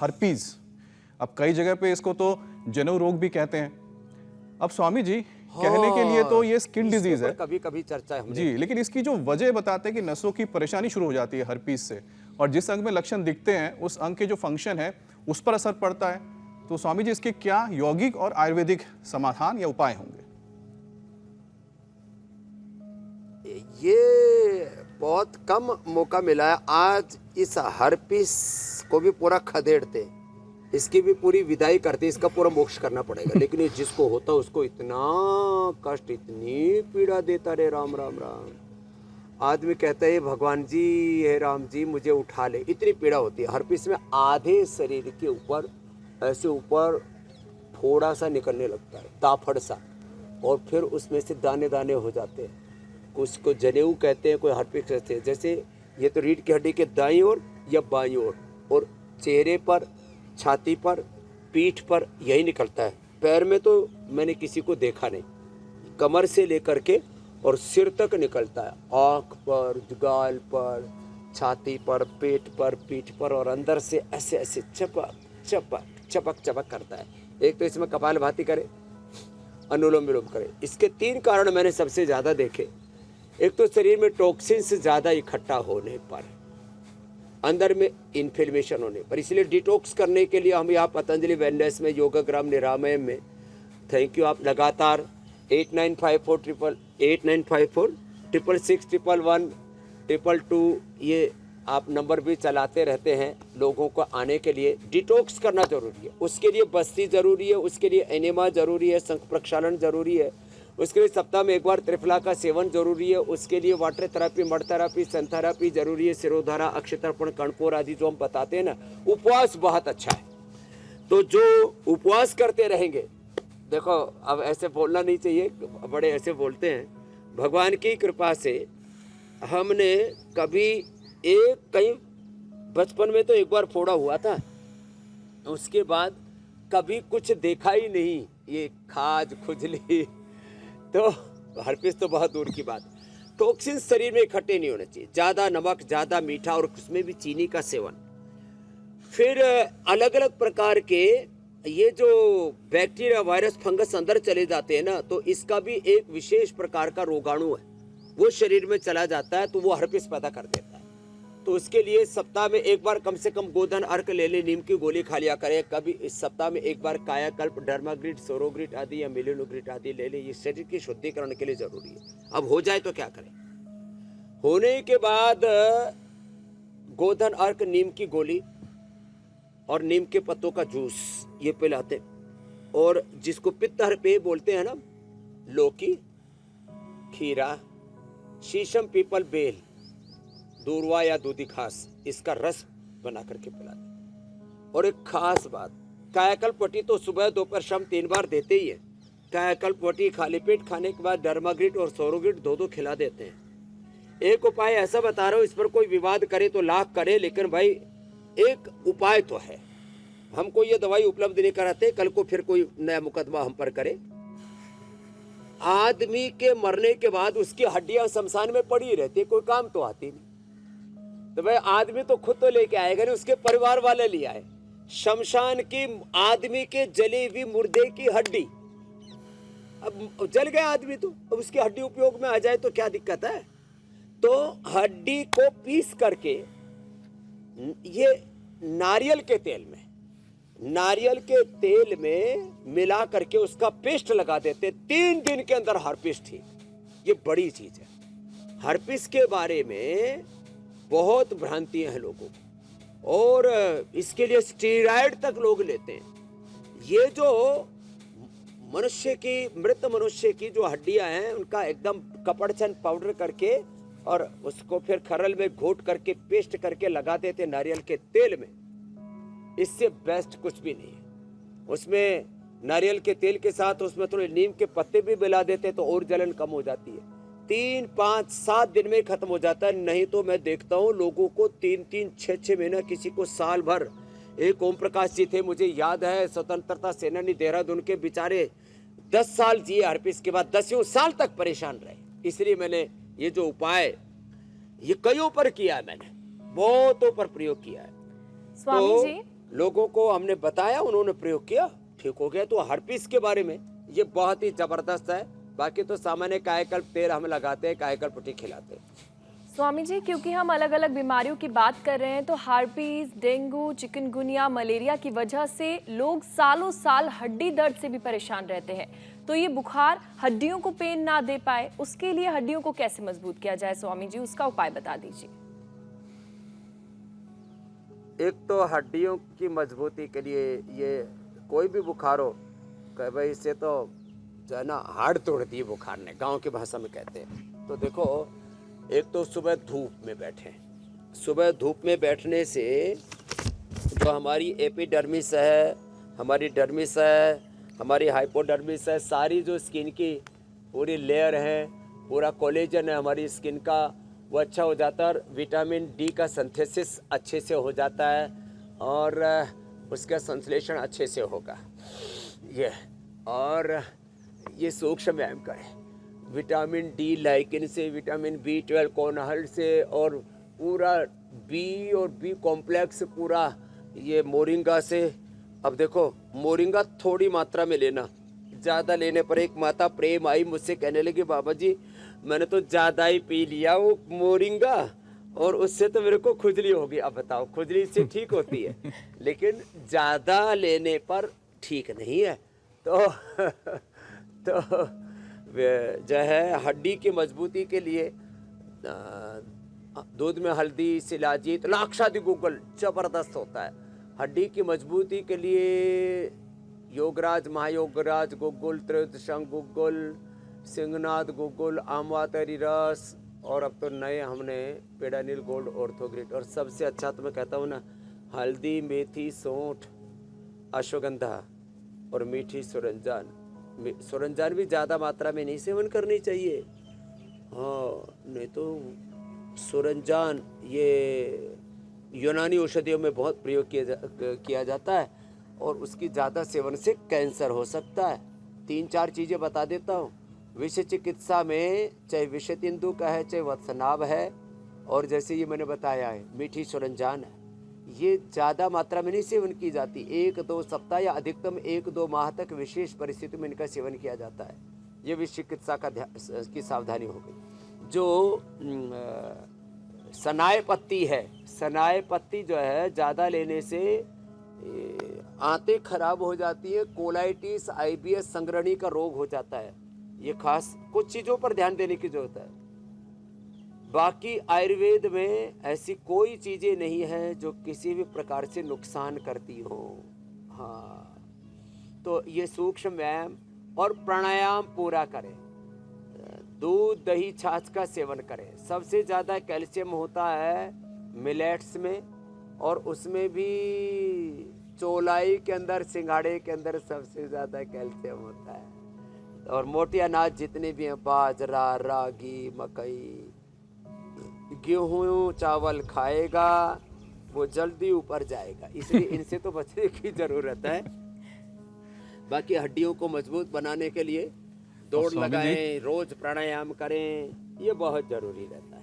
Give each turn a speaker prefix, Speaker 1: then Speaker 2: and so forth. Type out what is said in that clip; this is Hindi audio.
Speaker 1: हर्पीज। अब कई जगह पे इसको तो जनेऊ रोग भी कहते हैं। अब स्वामी जी कहने के लिए तो ये स्किन डिजीज है,
Speaker 2: कभी कभी चर्चा है
Speaker 1: जी, लेकिन इसकी जो वजह बताते हैं कि नसों की परेशानी शुरू हो जाती है हर्पीज से, और जिस अंग में लक्षण दिखते हैं उस अंग के जो फंक्शन है उस पर असर पड़ता है। तो स्वामी जी इसके क्या यौगिक और आयुर्वेदिक समाधान या उपाय होंगे?
Speaker 2: ये बहुत कम मौका मिला है आज इस हर्पीस को भी पूरा खदेड़ते, इसकी भी पूरी विदाई करते, इसका पूरा मोक्ष करना पड़ेगा। लेकिन ये जिसको होता उसको इतना कष्ट, इतनी पीड़ा देता रे, राम राम राम। आदमी कहता है भगवान जी, हे राम जी मुझे उठा ले, इतनी पीड़ा होती है। हर्पीस में आधे शरीर के ऊपर ऐसे ऊपर थोड़ा सा निकलने लगता है, ताफड़ सा, और फिर उसमें से दाने दाने हो जाते हैं। उसको जनेऊ कहते हैं, कोई हर्पीस कहते हैं। जैसे ये तो रीढ़ की हड्डी के दाईं ओर या बाईं ओर, और चेहरे पर, छाती पर, पीठ पर यही निकलता है। पैर में तो मैंने किसी को देखा नहीं, कमर से लेकर के और सिर तक निकलता है। आँख पर, गाल पर, छाती पर, पेट पर, पीठ पर, और अंदर से ऐसे ऐसे चपक चपक चपक चपक करता है। एक तो इसमें कपालभाति करे, अनुलोम विलोम करे। इसके 3 कारण मैंने सबसे ज़्यादा देखे। एक तो शरीर में टॉक्सिन्स ज़्यादा इकट्ठा होने पर, अंदर में इन्फ्लेमेशन होने पर। इसलिए डिटॉक्स करने के लिए हम यहाँ पतंजलि वेलनेस में, योगाग्राम निरामय में, थैंक यू, आप लगातार 8954 ये आप नंबर भी चलाते रहते हैं लोगों को आने के लिए। डिटॉक्स करना जरूरी है, उसके लिए बस्ती जरूरी है, उसके लिए एनेमा जरूरी है, शंख प्रक्षालन जरूरी है, उसके लिए सप्ताह में 1 बार त्रिफला का सेवन जरूरी है, उसके लिए वाटर थेरापी, मड थेरापी, सन थेरापी जरूरी है, सिरोधारा, अक्षतर्पण, कणकोर आदि जो हम बताते हैं ना। उपवास बहुत अच्छा है, तो जो उपवास करते रहेंगे, देखो अब ऐसे बोलना नहीं चाहिए, बड़े ऐसे बोलते हैं। भगवान की कृपा से हमने कभी कहीं बचपन में तो 1 बार फोड़ा हुआ था, उसके बाद कभी कुछ देखा ही नहीं, ये खाज खुजली, तो हर्पीस तो बहुत दूर की बात। टॉक्सिन शरीर में इकट्ठे नहीं होने चाहिए, ज़्यादा नमक, ज़्यादा मीठा, और उसमें भी चीनी का सेवन। फिर अलग अलग प्रकार के ये जो बैक्टीरिया, वायरस, फंगस अंदर चले जाते हैं ना, तो इसका भी एक विशेष प्रकार का रोगाणु है, वो शरीर में चला जाता है तो वो हर्पीस पैदा कर देता है। तो उसके लिए सप्ताह में 1 बार कम से कम गोधन अर्क ले ले, नीम की गोली खा लिया करें। कभी इस सप्ताह में 1 बार कायाकल्प, डर्माग्रिड, सोरोग्रिड आदि या मिलिनोग्रिड आदि ले ले, ये शरीर की शुद्धिकरण के लिए जरूरी है। अब हो जाए तो क्या करें? होने के बाद गोधन अर्क, नीम की गोली और नीम के पत्तों का जूस ये पिलाते। और जिसको पित्तहर पे बोलते हैं ना, लौकी, खीरा, शीशम, पीपल, बेल, दूरवा या दूधी घास, इसका रस बना करके पिलाते। और एक खास बात, कायाकल्प वटी तो सुबह दोपहर शाम 3 बार देते ही है। कायाकल्प वटी खाली पेट खाने के बाद डर्माग्रिड और सोरोग्रिड 2-2 खिला देते हैं। एक उपाय ऐसा बता रहा हूँ, इस पर कोई विवाद करे तो लाख करे, लेकिन भाई एक उपाय तो है। हमको ये दवाई उपलब्ध नहीं कराते, कल को फिर कोई नया मुकदमा हम पर करे। आदमी के मरने के बाद उसकी हड्डियां शमशान में पड़ी रहती, कोई काम तो आती नहीं। तो भाई आदमी तो खुद तो लेके आएगा नहीं, उसके परिवार वाले ले आए। शमशान की आदमी के जली हुई मुर्दे की हड्डी, अब जल गया आदमी तो अब उसकी हड्डी उपयोग में आ जाए तो क्या दिक्कत है? तो हड्डी को पीस करके ये नारियल के तेल में मिला करके उसका पेस्ट लगा देते, 3 दिन के अंदर हर्पीस ठीक। ये बड़ी चीज है। हर्पीस के बारे में बहुत भ्रांतियां हैं लोगों को, और इसके लिए स्टेरॉइड तक लोग लेते हैं। ये जो मनुष्य की, मृत मनुष्य की जो हड्डियां हैं, उनका एकदम कपड़चन पाउडर करके और उसको फिर खरल में घोट करके पेस्ट करके लगा देते नारियल के तेल में। इससे बेस्ट कुछ भी नहीं है। उसमें नारियल के तेल के साथ उसमें थोड़े नीम के पत्ते भी मिला देते तो और जलन कम हो जाती है। 3, 5, 7 दिन में खत्म हो जाता है। नहीं तो मैं देखता हूँ लोगों को 3-3, 6-6 महीना, किसी को साल भर। एक ओम प्रकाश जी थे, मुझे याद है, स्वतंत्रता सेनानी, देहरादून के, बेचारे 10 साल जिए हर्पीस के बाद, 10 साल तक परेशान रहे। इसलिए मैंने ये जो उपाय ये कईयों पर किया है, मैंने बहुतों पर प्रयोग किया है।
Speaker 3: स्वामी जी,
Speaker 2: लोगों को हमने बताया, उन्होंने प्रयोग किया, ठीक हो गया। तो हर्पीस के बारे में ये बहुत ही जबरदस्त है। बाकी तो सामान्य कायाकल्प तेल हम लगाते हैं, कायाकल्प पट्टी खिलाते हैं।
Speaker 3: स्वामी जी, क्योंकि हम अलग अलग बीमारियों की बात कर रहे हैं, तो हार्पीस, डेंगू, चिकनगुनिया, मलेरिया की वजह से लोग सालों साल हड्डी दर्द से भी परेशान रहते हैं। तो ये बुखार हड्डियों को पेन ना दे पाए, उसके लिए हड्डियों को कैसे मजबूत किया जाए स्वामी जी, उसका उपाय बता दीजिए।
Speaker 2: एक तो हड्डियों की मजबूती के लिए ये कोई भी बुखार हो, कहे भाई इससे तो जो है ना हाड़ तोड़ दिए बुखार ने, गांव की भाषा में कहते हैं। तो देखो, एक तो सुबह धूप में बैठें। सुबह धूप में बैठने से जो हमारी एपिडर्मिस है, हमारी डर्मिस है, हमारी हाइपोडर्मिस है, सारी जो स्किन की पूरी लेयर है, पूरा कोलेजन है हमारी स्किन का, वो अच्छा हो जाता है और विटामिन डी का सिंथेसिस अच्छे से हो जाता है और उसका संश्लेषण अच्छे से होगा। ये और ये सूक्ष्म व्यायाम करें, विटामिन डी लाइकिन से, विटामिन B12 कोनहल से, और पूरा बी और बी कॉम्प्लेक्स पूरा ये मोरिंगा से। अब देखो, मोरिंगा थोड़ी मात्रा में लेना, ज़्यादा लेने पर एक माता प्रेम आई, मुझसे कहने लगी बाबा जी मैंने तो ज़्यादा ही पी लिया वो मोरिंगा और उससे तो मेरे को खुजली हो गई। अब बताओ, खुजली से ठीक होती है लेकिन ज़्यादा लेने पर ठीक नहीं है। तो जो है हड्डी की मजबूती के लिए दूध में हल्दी, शिलाजीत, लाक्षादि गुग्गल जबरदस्त होता है। हड्डी की मजबूती के लिए योगराज, महायोगराज गुग्गुल, त्रिदशंग गुग्गुल, सिंहनाथ गुग्गुल, आमवातरी रस, और अब तो नए हमने पेडानिल गोल्ड ऑर्थोग्रिड। और सबसे अच्छा तो मैं कहता हूँ ना, हल्दी, मेथी, सौंठ, अश्वगंधा और मीठी सुरंजान। सुरंजान भी ज़्यादा मात्रा में नहीं सेवन करनी चाहिए। हाँ, नहीं तो सुरंजान ये यूनानी औषधियों में बहुत प्रयोग किया जाता है और उसकी ज़्यादा सेवन से कैंसर हो सकता है। 3-4 चीज़ें बता देता हूँ। विष चिकित्सा में चाहे विषय तेंदु का है, चाहे वत्सनाभ है, और जैसे ये मैंने बताया है मीठी सुरंजान है, ये ज़्यादा मात्रा में नहीं सेवन की जाती। 1-2 सप्ताह या अधिकतम 1-2 माह तक विशेष परिस्थिति में इनका सेवन किया जाता है। ये विष चिकित्सा की सावधानी हो गई। जो सनाए पत्ती है, सनाए पत्ती जो है ज़्यादा लेने से आंतें खराब हो जाती है, कोलाइटिस, IBS, संग्रहणी का रोग हो जाता है। ये खास कुछ चीज़ों पर ध्यान देने की जरूरत है। बाकी आयुर्वेद में ऐसी कोई चीज़ें नहीं हैं जो किसी भी प्रकार से नुकसान करती हो। हाँ, तो ये सूक्ष्म व्यायाम और प्राणायाम पूरा करें, दूध, दही, छाछ का सेवन करें। सबसे ज़्यादा कैल्शियम होता है मिलेट्स में, और उसमें भी चौलाई के अंदर, सिंघाड़े के अंदर सबसे ज़्यादा कैल्शियम होता है। और मोटे अनाज जितने भी हैं, बाजरा, रागी, मकई, गेहूं, चावल खाएगा वो जल्दी ऊपर जाएगा, इसलिए इनसे तो बचने की ज़रूरत है। बाकी हड्डियों को मजबूत बनाने के लिए दौड़ लगाएं, रोज प्राणायाम करें, ये बहुत ज़रूरी रहता है।